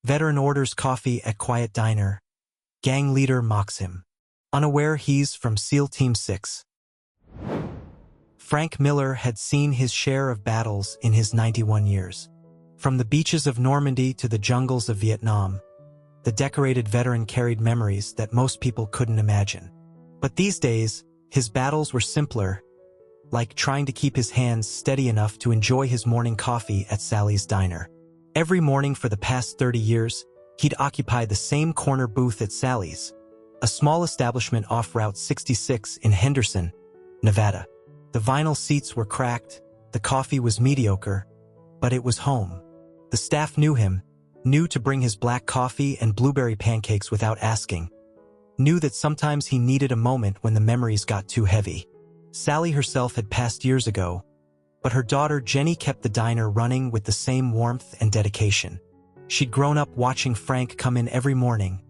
Veteran orders coffee at quiet diner. Gang leader mocks him. Unaware he's from SEAL Team 6. Frank Miller had seen his share of battles in his 91 years. From the beaches of Normandy to the jungles of Vietnam, the decorated veteran carried memories that most people couldn't imagine. But these days, his battles were simpler, like trying to keep his hands steady enough to enjoy his morning coffee at Sally's diner. Every morning for the past 30 years, he'd occupied the same corner booth at Sally's, a small establishment off Route 66 in Henderson, Nevada. The vinyl seats were cracked, the coffee was mediocre, but it was home. The staff knew him, knew to bring his black coffee and blueberry pancakes without asking, knew that sometimes he needed a moment when the memories got too heavy. Sally herself had passed years ago, but her daughter Jenny kept the diner running with the same warmth and dedication. She'd grown up watching Frank come in every morning,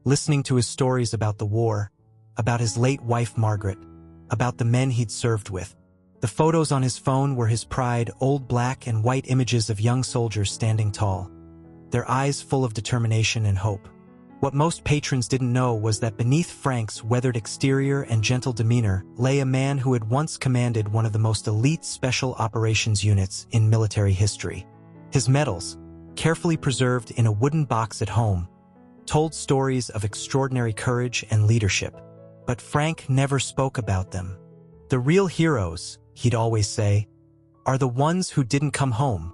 listening to his stories about the war, about his late wife Margaret, about the men he'd served with. The photos on his phone were his pride, old black and white images of young soldiers standing tall, their eyes full of determination and hope. What most patrons didn't know was that beneath Frank's weathered exterior and gentle demeanor lay a man who had once commanded one of the most elite special operations units in military history. His medals, carefully preserved in a wooden box at home, told stories of extraordinary courage and leadership. But Frank never spoke about them. The real heroes, he'd always say, are the ones who didn't come home.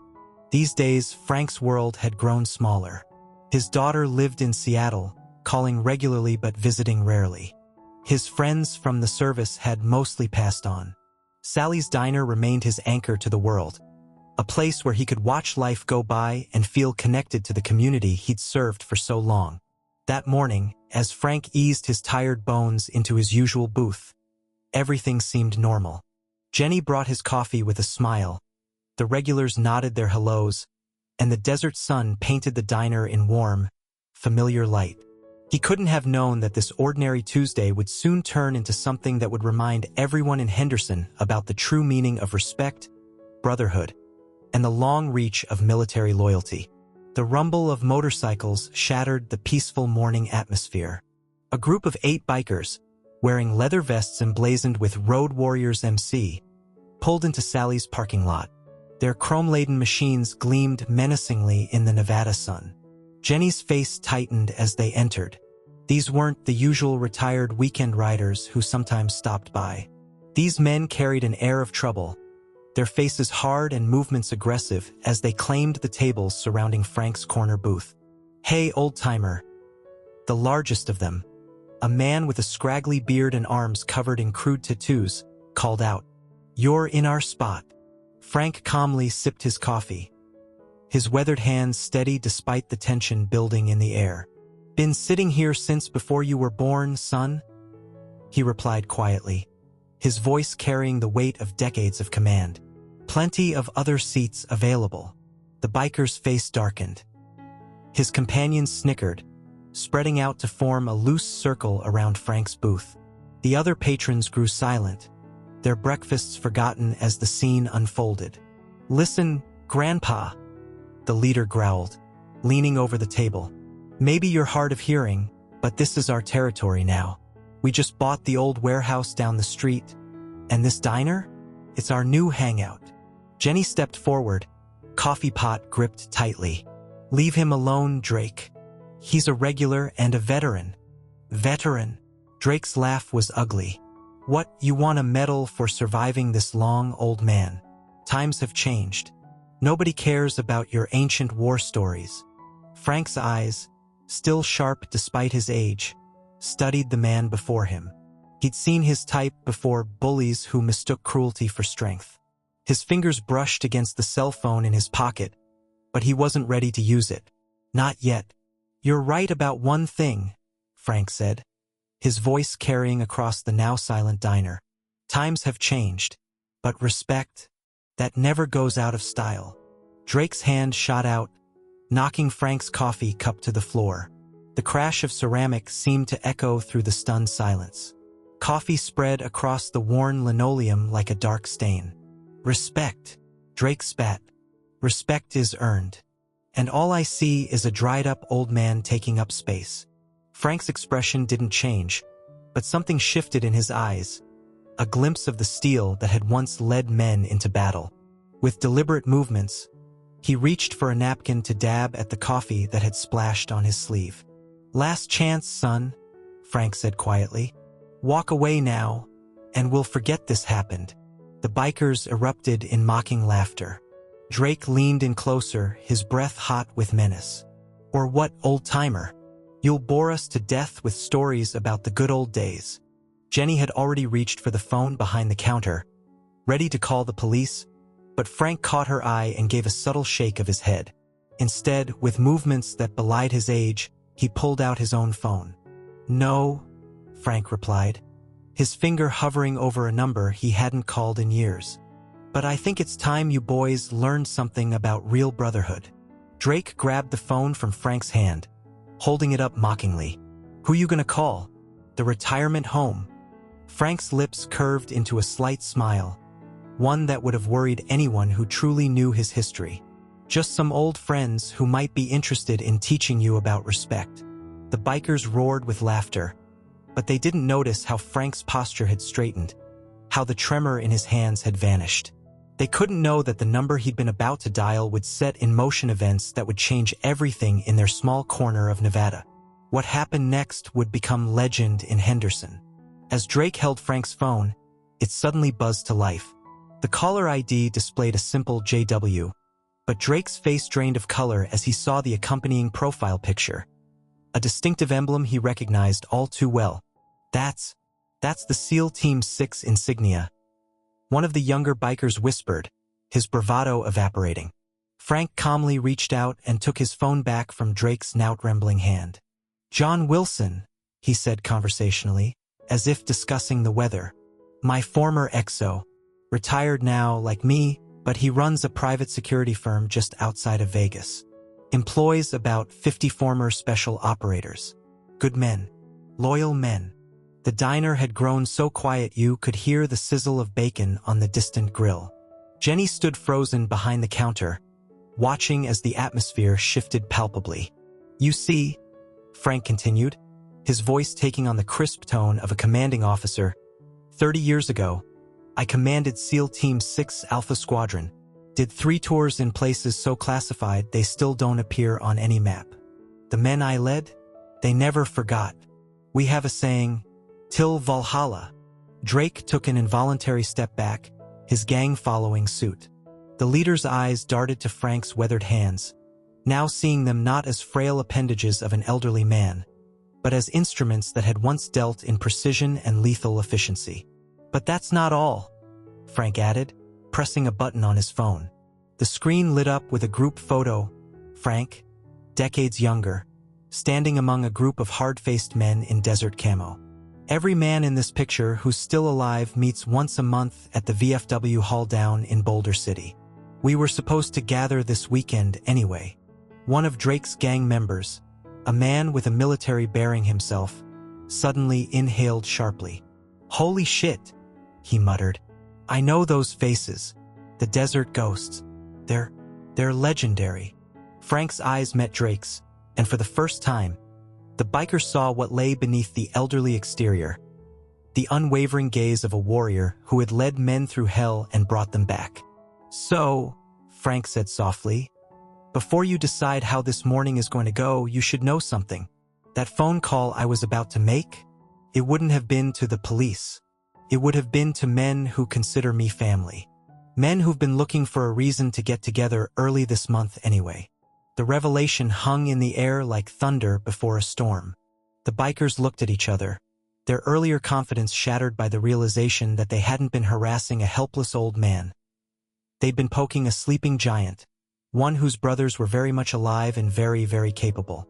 These days, Frank's world had grown smaller. His daughter lived in Seattle, calling regularly but visiting rarely. His friends from the service had mostly passed on. Sally's diner remained his anchor to the world, a place where he could watch life go by and feel connected to the community he'd served for so long. That morning, as Frank eased his tired bones into his usual booth, everything seemed normal. Jenny brought his coffee with a smile. The regulars nodded their hellos, and the desert sun painted the diner in warm, familiar light. He couldn't have known that this ordinary Tuesday would soon turn into something that would remind everyone in Henderson about the true meaning of respect, brotherhood, and the long reach of military loyalty. The rumble of motorcycles shattered the peaceful morning atmosphere. A group of 8 bikers, wearing leather vests emblazoned with Road Warriors MC, pulled into Sally's parking lot. Their chrome-laden machines gleamed menacingly in the Nevada sun. Jenny's face tightened as they entered. These weren't the usual retired weekend riders who sometimes stopped by. These men carried an air of trouble, their faces hard and movements aggressive as they claimed the tables surrounding Frank's corner booth. "Hey, old-timer," the largest of them, a man with a scraggly beard and arms covered in crude tattoos, called out. "You're in our spot." Frank calmly sipped his coffee, his weathered hands steady despite the tension building in the air. "Been sitting here since before you were born, son?" he replied quietly, his voice carrying the weight of decades of command. "Plenty of other seats available." The biker's face darkened. His companions snickered, spreading out to form a loose circle around Frank's booth. The other patrons grew silent, their breakfasts forgotten as the scene unfolded. "Listen, Grandpa," the leader growled, leaning over the table. "Maybe you're hard of hearing, but this is our territory now. We just bought the old warehouse down the street, and this diner? It's our new hangout." Jenny stepped forward, coffee pot gripped tightly. "Leave him alone, Drake. He's a regular and a veteran." "Veteran?" Drake's laugh was ugly. "What, you want a medal for surviving this long, old man? Times have changed. Nobody cares about your ancient war stories." Frank's eyes, still sharp despite his age, studied the man before him. He'd seen his type before, bullies who mistook cruelty for strength. His fingers brushed against the cell phone in his pocket, but he wasn't ready to use it. "Not yet." "You're right about one thing," Frank said, his voice carrying across the now silent diner. "Times have changed, but respect, that never goes out of style." Drake's hand shot out, knocking Frank's coffee cup to the floor. The crash of ceramic seemed to echo through the stunned silence. Coffee spread across the worn linoleum like a dark stain. "Respect," Drake spat. "Respect is earned. and all I see is a dried-up old man taking up space. Frank's expression didn't change, but something shifted in his eyes, a glimpse of the steel that had once led men into battle. With deliberate movements, he reached for a napkin to dab at the coffee that had splashed on his sleeve. "Last chance, son," Frank said quietly. "Walk away now, and we'll forget this happened." The bikers erupted in mocking laughter. Drake leaned in closer, his breath hot with menace. "Or what, old-timer? You'll bore us to death with stories about the good old days." Jenny had already reached for the phone behind the counter, ready to call the police, but Frank caught her eye and gave a subtle shake of his head. Instead, with movements that belied his age, he pulled out his own phone. "No," Frank replied, his finger hovering over a number he hadn't called in years. "But I think it's time you boys learned something about real brotherhood." Drake grabbed the phone from Frank's hand, holding it up mockingly. "Who you gonna call? The retirement home?" Frank's lips curved into a slight smile, one that would have worried anyone who truly knew his history. "Just some old friends who might be interested in teaching you about respect." The bikers roared with laughter, but they didn't notice how Frank's posture had straightened, how the tremor in his hands had vanished. They couldn't know that the number he'd been about to dial would set in motion events that would change everything in their small corner of Nevada. What happened next would become legend in Henderson. As Drake held Frank's phone, it suddenly buzzed to life. The caller ID displayed a simple JW, but Drake's face drained of color as he saw the accompanying profile picture. A distinctive emblem he recognized all too well. That's the SEAL Team 6 insignia. One of the younger bikers whispered, his bravado evaporating. Frank calmly reached out and took his phone back from Drake's now-trembling hand. "John Wilson," he said conversationally, as if discussing the weather. "My former XO. Retired now, like me, but he runs a private security firm just outside of Vegas. Employs about 50 former special operators. Good men. Loyal men." The diner had grown so quiet you could hear the sizzle of bacon on the distant grill. Jenny stood frozen behind the counter, watching as the atmosphere shifted palpably. "You see," Frank continued, his voice taking on the crisp tone of a commanding officer, 30 years ago, I commanded SEAL Team 6 Alpha Squadron. Did 3 tours in places so classified they still don't appear on any map. The men I led, they never forgot. We have a saying, Till Valhalla." Drake took an involuntary step back, his gang following suit. The leader's eyes darted to Frank's weathered hands, now seeing them not as frail appendages of an elderly man, but as instruments that had once dealt in precision and lethal efficiency. "But that's not all," Frank added, pressing a button on his phone. The screen lit up with a group photo. Frank, decades younger, standing among a group of hard-faced men in desert camo. Every man in this picture who's still alive meets once a month at the VFW Hall down in Boulder City. We were supposed to gather this weekend anyway. One of Drake's gang members, a man with a military bearing himself, suddenly inhaled sharply. "Holy shit," he muttered. "I know those faces. The desert ghosts. They're legendary." Frank's eyes met Drake's, and for the first time, the biker saw what lay beneath the elderly exterior. The unwavering gaze of a warrior who had led men through hell and brought them back. "So," Frank said softly, "before you decide how this morning is going to go, you should know something. That phone call I was about to make, it wouldn't have been to the police. It would have been to men who consider me family. Men who've been looking for a reason to get together early this month anyway." The revelation hung in the air like thunder before a storm. The bikers looked at each other, their earlier confidence shattered by the realization that they hadn't been harassing a helpless old man. They'd been poking a sleeping giant, one whose brothers were very much alive and very, very capable.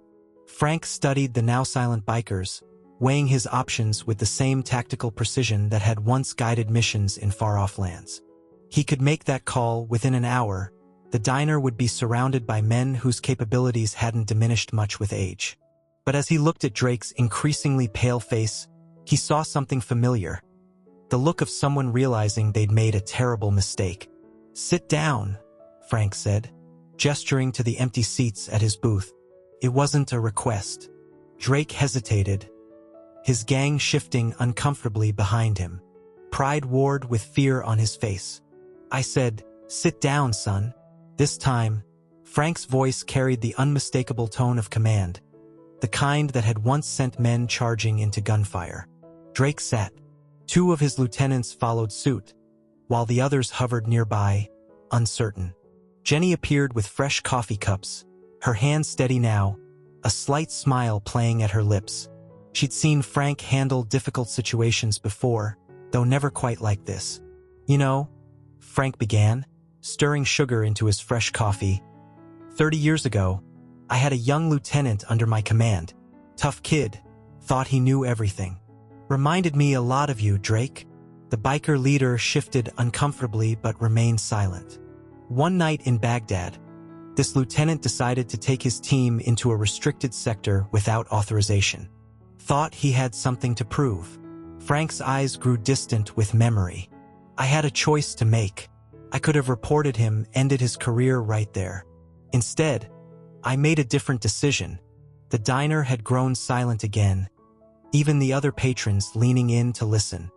Frank studied the now silent bikers, weighing his options with the same tactical precision that had once guided missions in far-off lands. He could make that call within an hour. The diner would be surrounded by men whose capabilities hadn't diminished much with age. But as he looked at Drake's increasingly pale face, he saw something familiar. The look of someone realizing they'd made a terrible mistake. "Sit down," Frank said. gesturing to the empty seats at his booth. It wasn't a request. Drake hesitated, his gang shifting uncomfortably behind him. Pride warred with fear on his face. I said, "Sit down, son." This time, Frank's voice carried the unmistakable tone of command, the kind that had once sent men charging into gunfire. Drake sat. Two of his lieutenants followed suit, while the others hovered nearby, uncertain. Jenny appeared with fresh coffee cups, her hand steady now, a slight smile playing at her lips. She'd seen Frank handle difficult situations before, though never quite like this. "You know," Frank began, stirring sugar into his fresh coffee, 30 years ago, I had a young lieutenant under my command. Tough kid, thought he knew everything. Reminded me a lot of you, Drake." The biker leader shifted uncomfortably but remained silent. One night in Baghdad, this lieutenant decided to take his team into a restricted sector without authorization. Thought he had something to prove. Frank's eyes grew distant with memory. I had a choice to make. I could have reported him, ended his career right there. Instead, I made a different decision. The diner had grown silent again, even the other patrons leaning in to listen.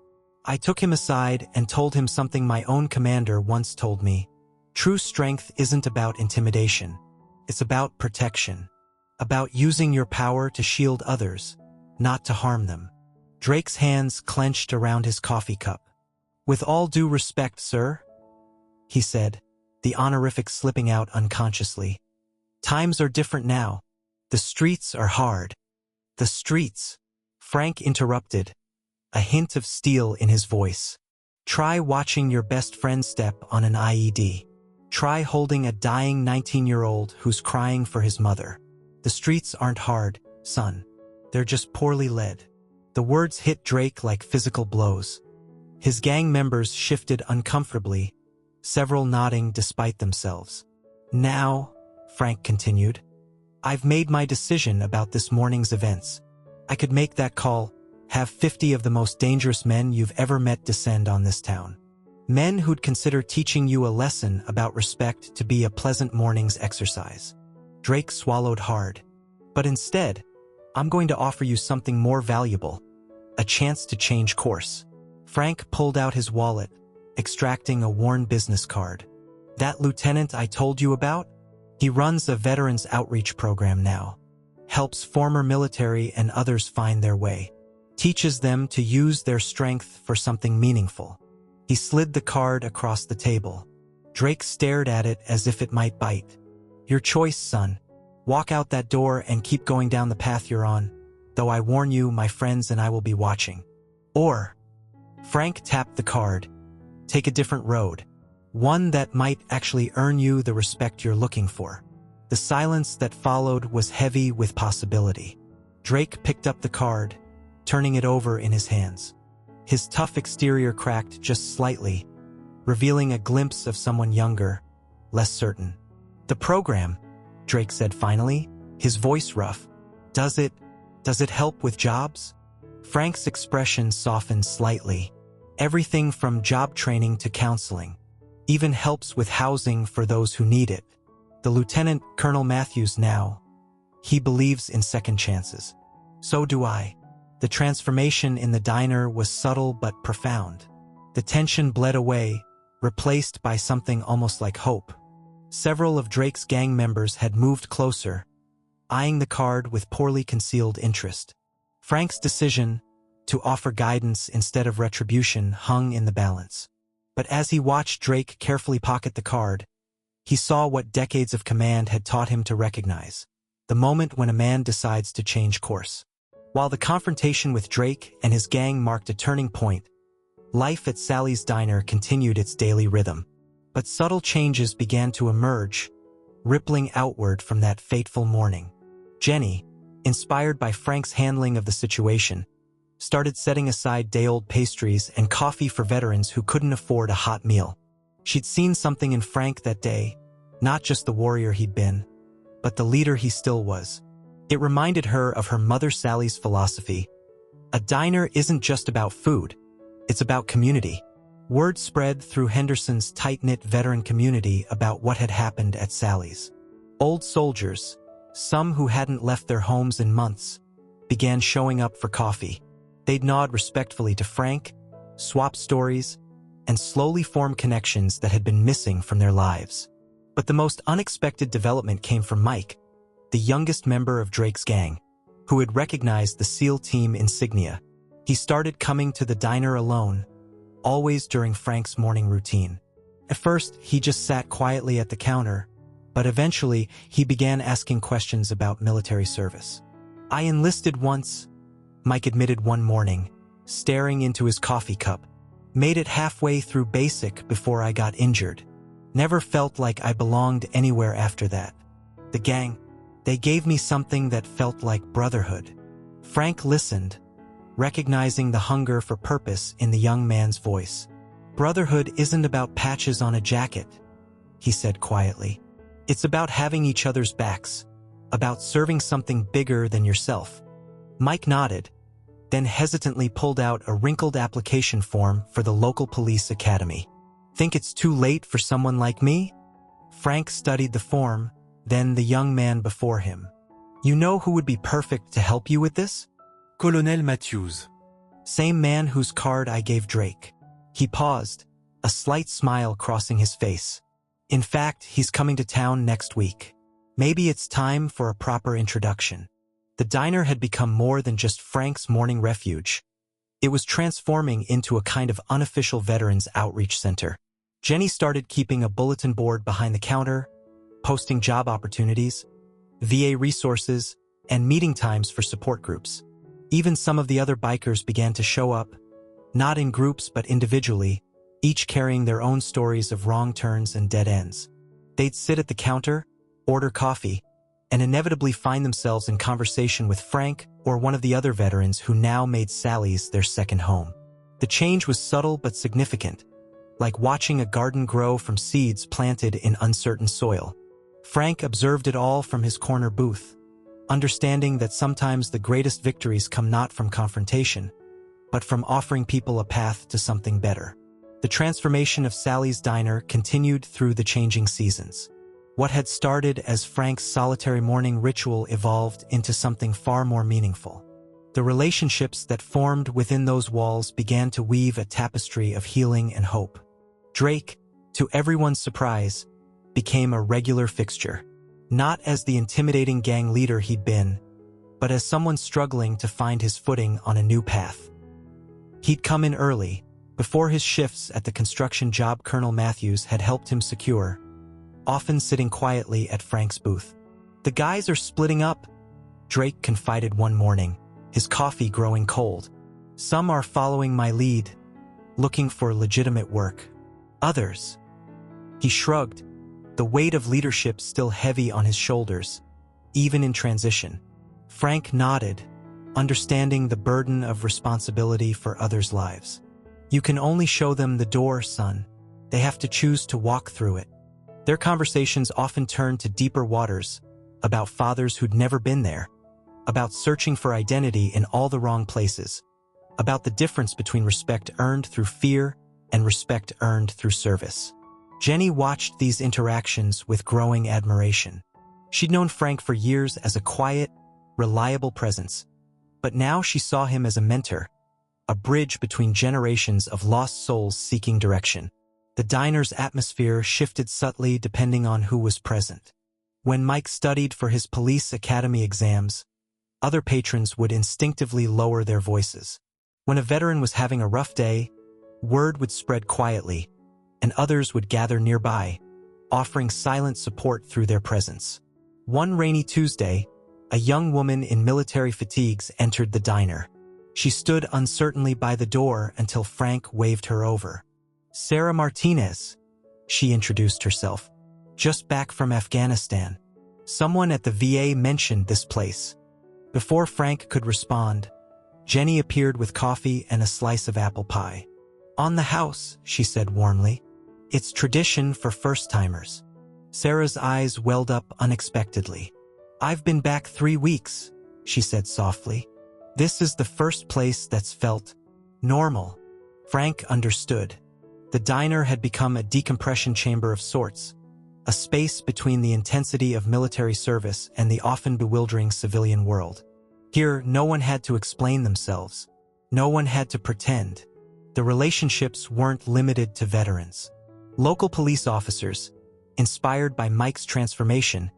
I took him aside and told him something my own commander once told me. True strength isn't about intimidation. It's about protection. About using your power to shield others, not to harm them. Drake's hands clenched around his coffee cup. "With all due respect, sir," he said, the honorific slipping out unconsciously. "Times are different now. The streets are hard." "The streets," Frank interrupted, a hint of steel in his voice. "Try watching your best friend step on an IED. Try holding a dying 19-year-old who's crying for his mother. The streets aren't hard, son. They're just poorly led." The words hit Drake like physical blows. His gang members shifted uncomfortably, several nodding despite themselves. "Now," Frank continued, "I've made my decision about this morning's events. I could make that call, have 50 of the most dangerous men you've ever met descend on this town. Men who'd consider teaching you a lesson about respect to be a pleasant morning's exercise." Drake swallowed hard. "But instead, I'm going to offer you something more valuable, a chance to change course." Frank pulled out his wallet, extracting a worn business card. "That lieutenant I told you about? He runs a veterans outreach program now. Helps former military and others find their way. Teaches them to use their strength for something meaningful." He slid the card across the table. Drake stared at it as if it might bite. "Your choice, son. Walk out that door and keep going down the path you're on, though I warn you, my friends and I will be watching. Or," Frank tapped the card, "take a different road. One that might actually earn you the respect you're looking for." The silence that followed was heavy with possibility. Drake picked up the card, turning it over in his hands. His tough exterior cracked just slightly, revealing a glimpse of someone younger, less certain. "The program," Drake said finally, his voice rough. Does it help with jobs?" Frank's expression softened slightly. "Everything from job training to counseling. Even helps with housing for those who need it. The Lieutenant Colonel Matthews now. He believes in second chances. So do I." The transformation in the diner was subtle but profound. The tension bled away, replaced by something almost like hope. Several of Drake's gang members had moved closer, eyeing the card with poorly concealed interest. Frank's decision to offer guidance instead of retribution hung in the balance. But as he watched Drake carefully pocket the card, he saw what decades of command had taught him to recognize: the moment when a man decides to change course. While the confrontation with Drake and his gang marked a turning point, life at Sally's diner continued its daily rhythm. But subtle changes began to emerge, rippling outward from that fateful morning. Jenny, inspired by Frank's handling of the situation, started setting aside day-old pastries and coffee for veterans who couldn't afford a hot meal. She'd seen something in Frank that day, not just the warrior he'd been, but the leader he still was. It reminded her of her mother Sally's philosophy: a diner isn't just about food, it's about community. Word spread through Henderson's tight-knit veteran community about what had happened at Sally's. Old soldiers, some who hadn't left their homes in months, began showing up for coffee. They'd nod respectfully to Frank, swap stories, and slowly form connections that had been missing from their lives. But the most unexpected development came from Mike, the youngest member of Drake's gang, who had recognized the SEAL team insignia. He started coming to the diner alone, always during Frank's morning routine. At first, he just sat quietly at the counter, but eventually he began asking questions about military service. "I enlisted once," Mike admitted one morning, staring into his coffee cup. "Made it halfway through basic before I got injured. Never felt like I belonged anywhere after that. The gang, they gave me something that felt like brotherhood." Frank listened, recognizing the hunger for purpose in the young man's voice. "Brotherhood isn't about patches on a jacket," he said quietly. "It's about having each other's backs, about serving something bigger than yourself." Mike nodded, then hesitantly pulled out a wrinkled application form for the local police academy. "Think it's too late for someone like me?" Frank studied the form, then the young man before him. "You know who would be perfect to help you with this?" Colonel Matthews. "Same man whose card I gave Drake." He paused, a slight smile crossing his face. "In fact, he's coming to town next week. Maybe it's time for a proper introduction." The diner had become more than just Frank's morning refuge. It was transforming into a kind of unofficial veterans outreach center. Jenny started keeping a bulletin board behind the counter, posting job opportunities, VA resources, and meeting times for support groups. Even some of the other bikers began to show up, not in groups but individually, each carrying their own stories of wrong turns and dead ends. They'd sit at the counter, order coffee, and inevitably find themselves in conversation with Frank or one of the other veterans who now made Sally's their second home. The change was subtle but significant, like watching a garden grow from seeds planted in uncertain soil. Frank observed it all from his corner booth, understanding that sometimes the greatest victories come not from confrontation, but from offering people a path to something better. The transformation of Sally's diner continued through the changing seasons. What had started as Frank's solitary morning ritual evolved into something far more meaningful. The relationships that formed within those walls began to weave a tapestry of healing and hope. Drake, to everyone's surprise, became a regular fixture, not as the intimidating gang leader he'd been, but as someone struggling to find his footing on a new path. He'd come in early, before his shifts at the construction job Colonel Matthews had helped him secure, often sitting quietly at Frank's booth. "The guys are splitting up," Drake confided one morning, his coffee growing cold. "Some are following my lead, looking for legitimate work. Others—" He shrugged, the weight of leadership still heavy on his shoulders, even in transition. Frank nodded, understanding the burden of responsibility for others' lives. "You can only show them the door, son. They have to choose to walk through it." Their conversations often turned to deeper waters, about fathers who'd never been there, about searching for identity in all the wrong places, about the difference between respect earned through fear and respect earned through service. Jenny watched these interactions with growing admiration. She'd known Frank for years as a quiet, reliable presence, but now she saw him as a mentor, a bridge between generations of lost souls seeking direction. The diner's atmosphere shifted subtly depending on who was present. When Mike studied for his police academy exams, other patrons would instinctively lower their voices. When a veteran was having a rough day, word would spread quietly, and others would gather nearby, offering silent support through their presence. One rainy Tuesday, a young woman in military fatigues entered the diner. She stood uncertainly by the door until Frank waved her over. "Sarah Martinez," she introduced herself. "Just back from Afghanistan. Someone at the VA mentioned this place." Before Frank could respond, Jenny appeared with coffee and a slice of apple pie. "On the house," she said warmly. "It's tradition for first-timers." Sarah's eyes welled up unexpectedly. "I've been back 3 weeks," she said softly. "This is the first place that's felt normal." Frank understood. The diner had become a decompression chamber of sorts, a space between the intensity of military service and the often bewildering civilian world. Here, no one had to explain themselves. No one had to pretend. The relationships weren't limited to veterans. Local police officers, inspired by Mike's transformation,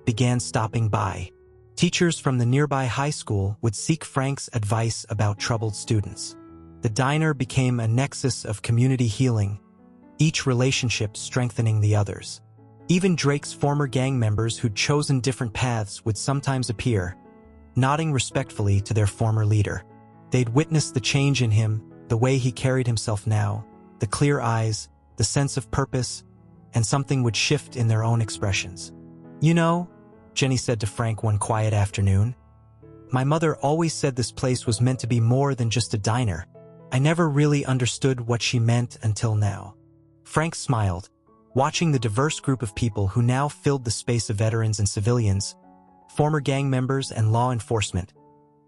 began stopping by. Teachers from the nearby high school would seek Frank's advice about troubled students. The diner became a nexus of community healing, each relationship strengthening the others. Even Drake's former gang members who'd chosen different paths would sometimes appear, nodding respectfully to their former leader. They'd witnessed the change in him, the way he carried himself now, the clear eyes, the sense of purpose, and something would shift in their own expressions. "You know," Jenny said to Frank one quiet afternoon, "my mother always said this place was meant to be more than just a diner. I never really understood what she meant until now." Frank smiled, watching the diverse group of people who now filled the space of veterans and civilians, former gang members and law enforcement,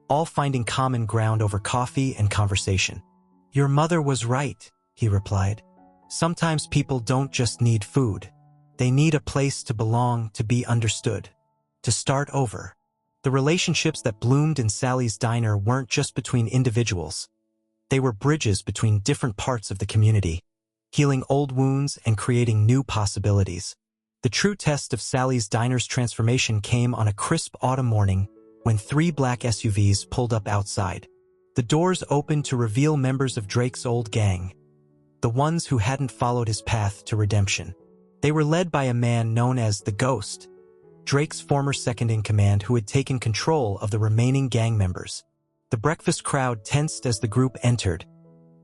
all finding common ground over coffee and conversation. "Your mother was right," he replied. "Sometimes people don't just need food. They need a place to belong, to be understood, to start over." The relationships that bloomed in Sally's diner weren't just between individuals. They were bridges between different parts of the community, healing old wounds and creating new possibilities. The true test of Sally's diner's transformation came on a crisp autumn morning when 3 black SUVs pulled up outside. The doors opened to reveal members of Drake's old gang, the ones who hadn't followed his path to redemption. They were led by a man known as the Ghost, Drake's former second-in-command who had taken control of the remaining gang members. The breakfast crowd tensed as the group entered,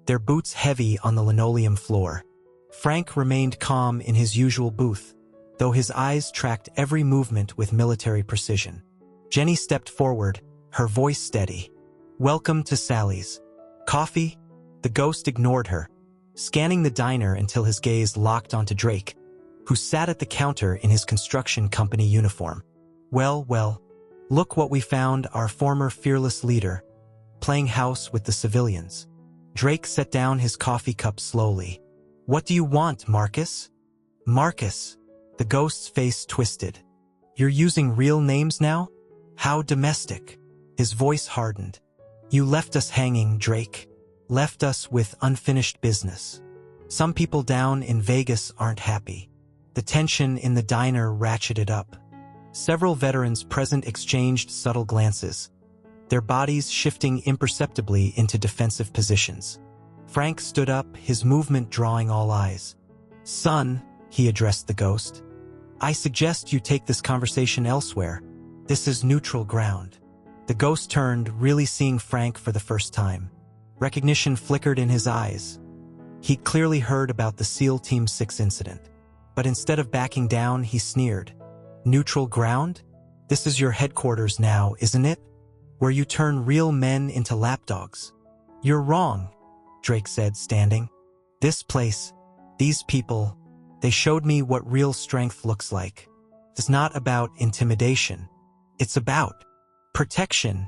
their boots heavy on the linoleum floor. Frank remained calm in his usual booth, though his eyes tracked every movement with military precision. Jenny stepped forward, her voice steady. "Welcome to Sally's. Coffee?" The Ghost ignored her, scanning the diner until his gaze locked onto Drake, who sat at the counter in his construction company uniform. Well, look what we found, our former fearless leader, playing house with the civilians." Drake set down his coffee cup slowly. "What do you want, Marcus?" "Marcus." The Ghost's face twisted. "You're using real names now? How domestic." His voice hardened. "You left us hanging, Drake. Left us with unfinished business. Some people down in Vegas aren't happy." The tension in the diner ratcheted up. Several veterans present exchanged subtle glances, their bodies shifting imperceptibly into defensive positions. Frank stood up, his movement drawing all eyes. "Son," he addressed the Ghost, "I suggest you take this conversation elsewhere. This is neutral ground." The Ghost turned, really seeing Frank for the first time. Recognition flickered in his eyes. He'd clearly heard about the SEAL Team 6 incident. But instead of backing down, he sneered. "Neutral ground? This is your headquarters now, isn't it? Where you turn real men into lapdogs." "You're wrong," Drake said, standing. "This place, these people, they showed me what real strength looks like. It's not about intimidation. It's about protection,"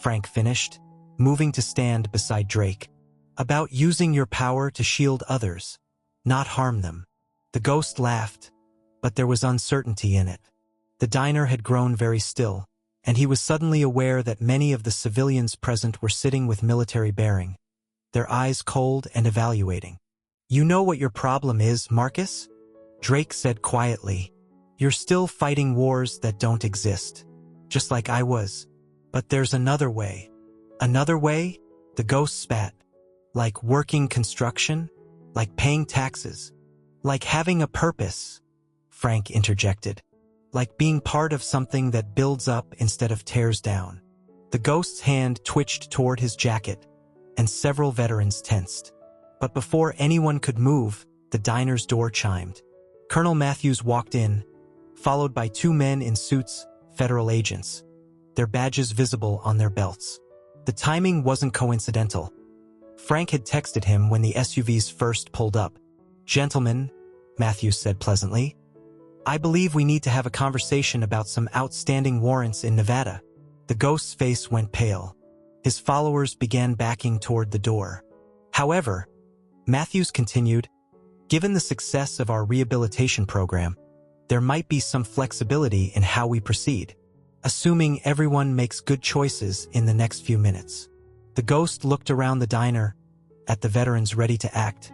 Frank finished, moving to stand beside Drake. "About using your power to shield others, not harm them." The Ghost laughed, but there was uncertainty in it. The diner had grown very still, and he was suddenly aware that many of the civilians present were sitting with military bearing, their eyes cold and evaluating. "You know what your problem is, Marcus?" Drake said quietly. "You're still fighting wars that don't exist, just like I was. But there's another way." "Another way?" The Ghost spat. "Like working construction? Like paying taxes? Like having a purpose," Frank interjected. "Like being part of something that builds up instead of tears down." The Ghost's hand twitched toward his jacket, and several veterans tensed. But before anyone could move, the diner's door chimed. Colonel Matthews walked in, followed by 2 men in suits, federal agents, their badges visible on their belts. The timing wasn't coincidental. Frank had texted him when the SUVs first pulled up. "Gentlemen," Matthews said pleasantly, "I believe we need to have a conversation about some outstanding warrants in Nevada." The Ghost's face went pale. His followers began backing toward the door. "However," Matthews continued, "given the success of our rehabilitation program, there might be some flexibility in how we proceed, assuming everyone makes good choices in the next few minutes. The ghost looked around the diner, at the veterans ready to act,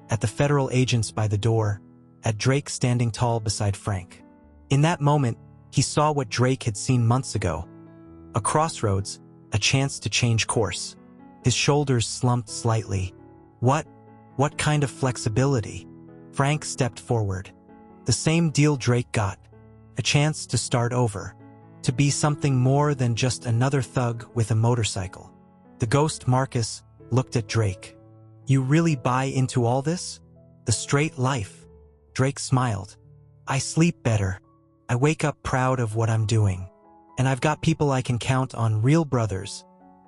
at the federal agents by the door, at Drake standing tall beside Frank. In that moment, he saw what Drake had seen months ago. A crossroads, a chance to change course. His shoulders slumped slightly. What kind of flexibility? Frank stepped forward. The same deal Drake got. A chance to start over. To be something more than just another thug with a motorcycle. The ghost Marcus looked at Drake. You really buy into all this? The straight life? Drake smiled. I sleep better. I wake up proud of what I'm doing. And I've got people I can count on, real brothers,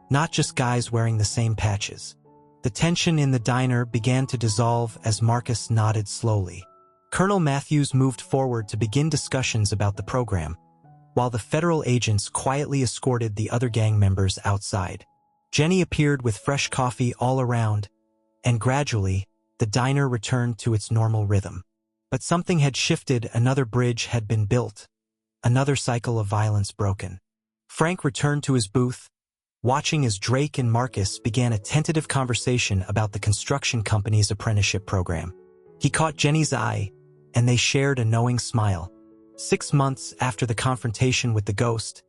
not just guys wearing the same patches. The tension in the diner began to dissolve as Marcus nodded slowly. Colonel Matthews moved forward to begin discussions about the program, while the federal agents quietly escorted the other gang members outside. Jenny appeared with fresh coffee all around, and gradually, the diner returned to its normal rhythm. But something had shifted, another bridge had been built, another cycle of violence broken. Frank returned to his booth, watching as Drake and Marcus began a tentative conversation about the construction company's apprenticeship program. He caught Jenny's eye, and they shared a knowing smile. 6 months after the confrontation with the ghost,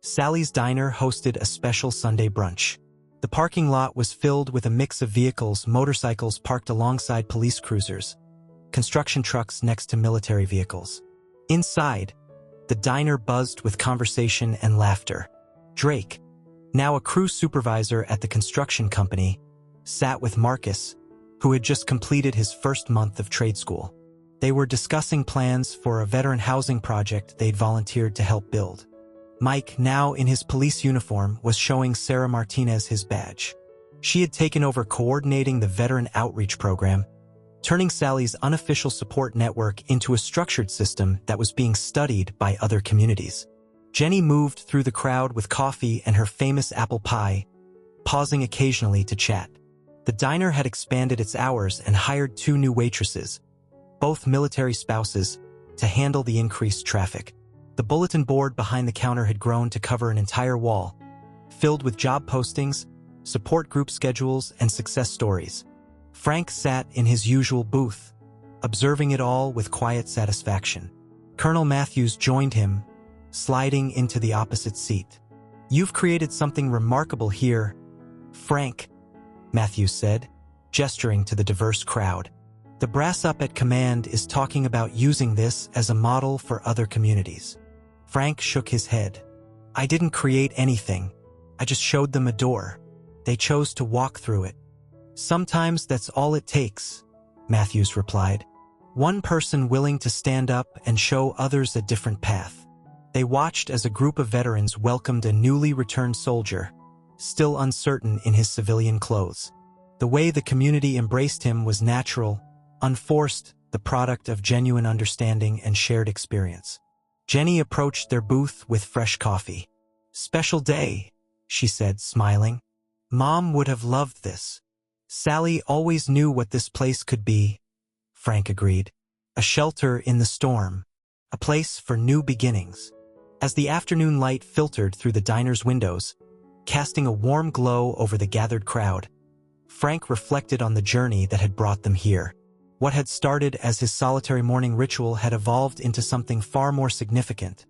Sally's Diner hosted a special Sunday brunch. The parking lot was filled with a mix of vehicles, motorcycles parked alongside police cruisers, construction trucks next to military vehicles. Inside, the diner buzzed with conversation and laughter. Drake, now a crew supervisor at the construction company, sat with Marcus, who had just completed his first month of trade school. They were discussing plans for a veteran housing project they'd volunteered to help build. Mike, now in his police uniform, was showing Sarah Martinez his badge. She had taken over coordinating the veteran outreach program, turning Sally's unofficial support network into a structured system that was being studied by other communities. Jenny moved through the crowd with coffee and her famous apple pie, pausing occasionally to chat. The diner had expanded its hours and hired 2 new waitresses, both military spouses, to handle the increased traffic. The bulletin board behind the counter had grown to cover an entire wall, filled with job postings, support group schedules, and success stories. Frank sat in his usual booth, observing it all with quiet satisfaction. Colonel Matthews joined him, sliding into the opposite seat. You've created something remarkable here, Frank, Matthews said, gesturing to the diverse crowd. The brass up at command is talking about using this as a model for other communities. Frank shook his head. I didn't create anything. I just showed them a door. They chose to walk through it. Sometimes that's all it takes, Matthews replied. One person willing to stand up and show others a different path. They watched as a group of veterans welcomed a newly returned soldier, still uncertain in his civilian clothes. The way the community embraced him was natural, unforced, the product of genuine understanding and shared experience. Jenny approached their booth with fresh coffee. Special day, she said, smiling. Mom would have loved this. Sally always knew what this place could be, Frank agreed. A shelter in the storm, a place for new beginnings. As the afternoon light filtered through the diner's windows, casting a warm glow over the gathered crowd, Frank reflected on the journey that had brought them here. What had started as his solitary morning ritual had evolved into something far more significant,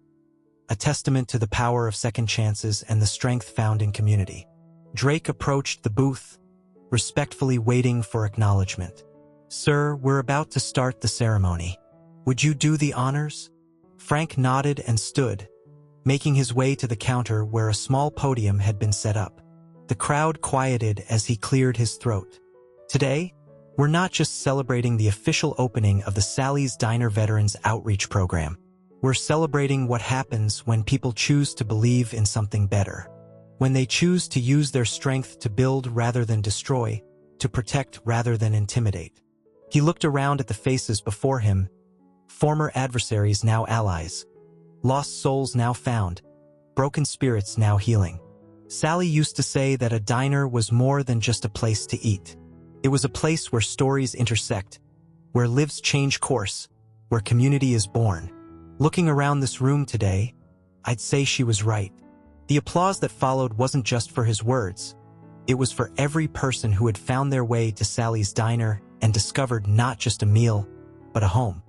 a testament to the power of second chances and the strength found in community. Drake approached the booth, respectfully waiting for acknowledgement. Sir, we're about to start the ceremony. Would you do the honors? Frank nodded and stood, making his way to the counter where a small podium had been set up. The crowd quieted as he cleared his throat. Today, we're not just celebrating the official opening of the Sally's Diner Veterans Outreach Program. We're celebrating what happens when people choose to believe in something better. When they choose to use their strength to build rather than destroy, to protect rather than intimidate. He looked around at the faces before him, former adversaries now allies, lost souls now found, broken spirits now healing. Sally used to say that a diner was more than just a place to eat. It was a place where stories intersect, where lives change course, where community is born. Looking around this room today, I'd say she was right. The applause that followed wasn't just for his words. It was for every person who had found their way to Sally's diner and discovered not just a meal, but a home.